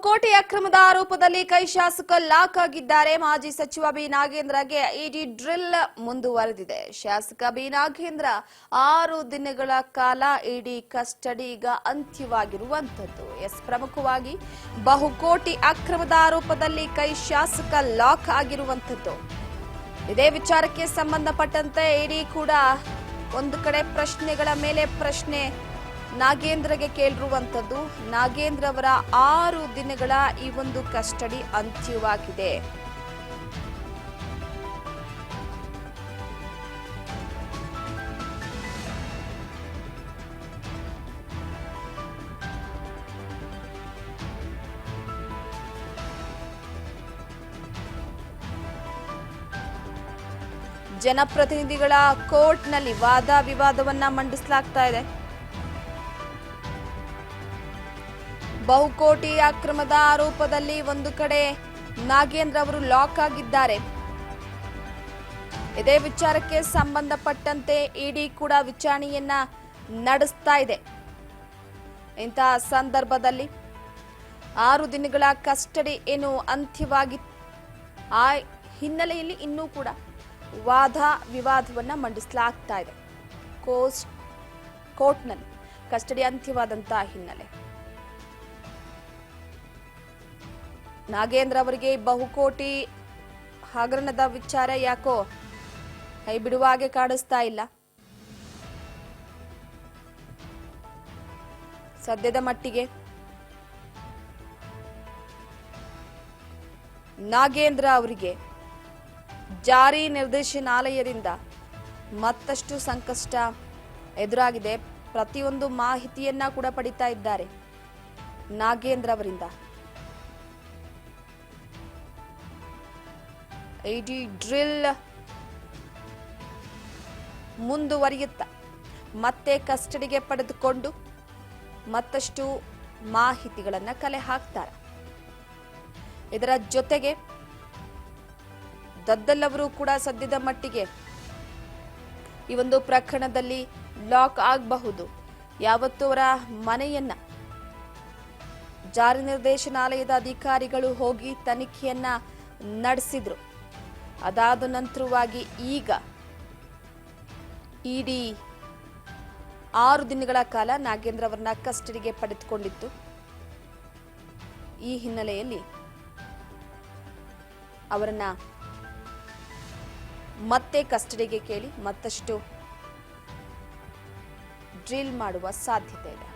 ಬಹುಕೋಟಿ ಅಕ್ರಮದ ಆರೋಪದಲ್ಲಿ ಕೈ ಶಾಸಕ ಲಾಕ್ ಆಗಿದ್ದಾರೆ. ಮಾಜಿ ಸಚಿವ ಬಿ ನಾಗೇಂದ್ರಗೆ ಇಡಿ ಡ್ರಿಲ್ ಮುಂದುವರೆದಿದೆ. ಶಾಸಕ ಬಿ ನಾಗೇಂದ್ರ 6 ದಿನಗಳ ಕಾಲ ಇಡಿ ಕಸ್ಟಡಿ ಈಗ ಅಂತ್ಯವಾಗಿರುವಂತದ್ದು. ಪ್ರಮುಖವಾಗಿ ಬಹುಕೋಟಿ ಅಕ್ರಮದ ಆರೋಪದಲ್ಲಿ ಕೈ ಶಾಸಕ ಲಾಕ್ ಆಗಿರುವಂತದ್ದು. ಇದೇ ವಿಚಾರಕ್ಕೆ ಸಂಬಂಧಪಟ್ಟಂತೆ ಇಡಿ ಕೂಡ ಒಂದು ಕಡೆ ಪ್ರಶ್ನೆಗಳ ಮೇಲೆ ಪ್ರಶ್ನೆ ನಾಗೇಂದ್ರಗೆ ಕೇಳಿರುವಂತದ್ದು. ನಾಗೇಂದ್ರ ಅವರ 6 ದಿನಗಳ ಈ ಒಂದು ಕಸ್ಟಡಿ ಅಂತ್ಯವಾಗಿದೆ. ಜನಪ್ರತಿನಿಧಿಗಳ ಕೋರ್ಟ್ನಲ್ಲಿ ವಾದ ವಿವಾದವನ್ನ ಮಂಡಿಸಲಾಗ್ತಾ ಇದೆ. ಬಹುಕೋಟಿ ಅಕ್ರಮದ ಆರೋಪದಲ್ಲಿ ಒಂದು ಕಡೆ ನಾಗೇಂದ್ರ ಅವರು ಲಾಕ್ ಆಗಿದ್ದಾರೆ. ಇದೇ ವಿಚಾರಕ್ಕೆ ಸಂಬಂಧಪಟ್ಟಂತೆ ಇಡಿ ಕೂಡ ವಿಚಾರಣೆಯನ್ನ ನಡೆಸ್ತಾ ಇದೆ. ಇಂತಹ ಸಂದರ್ಭದಲ್ಲಿ 6 ದಿನಗಳ ಕಸ್ಟಡಿ ಏನು ಅಂತ್ಯವಾಗಿ ಆ ಹಿನ್ನೆಲೆಯಲ್ಲಿ ಇನ್ನೂ ಕೂಡ ವಾದ ವಿವಾದವನ್ನ ಮಂಡಿಸಲಾಗ್ತಾ ಇದೆ. ಕೋರ್ಟ್ನಲ್ಲಿ ಕಸ್ಟಡಿ ಅಂತ್ಯವಾದಂತಹ ಹಿನ್ನೆಲೆ ನಾಗೇಂದ್ರ ಅವರಿಗೆ ಬಹುಕೋಟಿ ಹಗರಣದ ವಿಚಾರ ಯಾಕೋ ಕೈ ಬಿಡುವ ಹಾಗೆ ಕಾಣಿಸ್ತಾ ಇಲ್ಲ. ಸದ್ಯದ ಮಟ್ಟಿಗೆ ನಾಗೇಂದ್ರ ಅವರಿಗೆ ಜಾರಿ ನಿರ್ದೇಶನಾಲಯದಿಂದ ಮತ್ತಷ್ಟು ಸಂಕಷ್ಟ ಎದುರಾಗಿದೆ. ಪ್ರತಿಯೊಂದು ಮಾಹಿತಿಯನ್ನ ಕೂಡ ಪಡಿತಾ ಇದ್ದಾರೆ ನಾಗೇಂದ್ರ ಅವರಿಂದ. ಇಡಿ ಡ್ರಿಲ್ ಮುಂದುವರಿಯುತ್ತಾ ಮತ್ತೆ ಕಸ್ಟಡಿಗೆ ಪಡೆದುಕೊಂಡು ಮತ್ತಷ್ಟು ಮಾಹಿತಿಗಳನ್ನ ಕಲೆ ಹಾಕ್ತಾರೆ. ಇದರ ಜೊತೆಗೆ ದದ್ದಲ್ ಅವರು ಕೂಡ ಸದ್ಯದ ಮಟ್ಟಿಗೆ ಈ ಒಂದು ಪ್ರಕರಣದಲ್ಲಿ ಲಾಕ್ ಆಗಬಹುದು. ಯಾವತ್ತೂ ಅವರ ಮನೆಯನ್ನ ಜಾರಿ ನಿರ್ದೇಶನಾಲಯದ ಅಧಿಕಾರಿಗಳು ಹೋಗಿ ತನಿಖೆಯನ್ನ ನಡೆಸಿದ್ರು. ಅದಾದ ನಂತರವಾಗಿ ಈಗ ಇಡಿ 6 ದಿನಗಳ ಕಾಲ ನಾಗೇಂದ್ರ ಅವರನ್ನ ಕಸ್ಟಡಿಗೆ ಪಡೆದುಕೊಂಡಿತ್ತು. ಈ ಹಿನ್ನೆಲೆಯಲ್ಲಿ ಅವರನ್ನ ಮತ್ತೆ ಕಸ್ಟಡಿಗೆ ಕೇಳಿ ಮತ್ತಷ್ಟು ಡ್ರಿಲ್ ಮಾಡುವ ಸಾಧ್ಯತೆ ಇದೆ.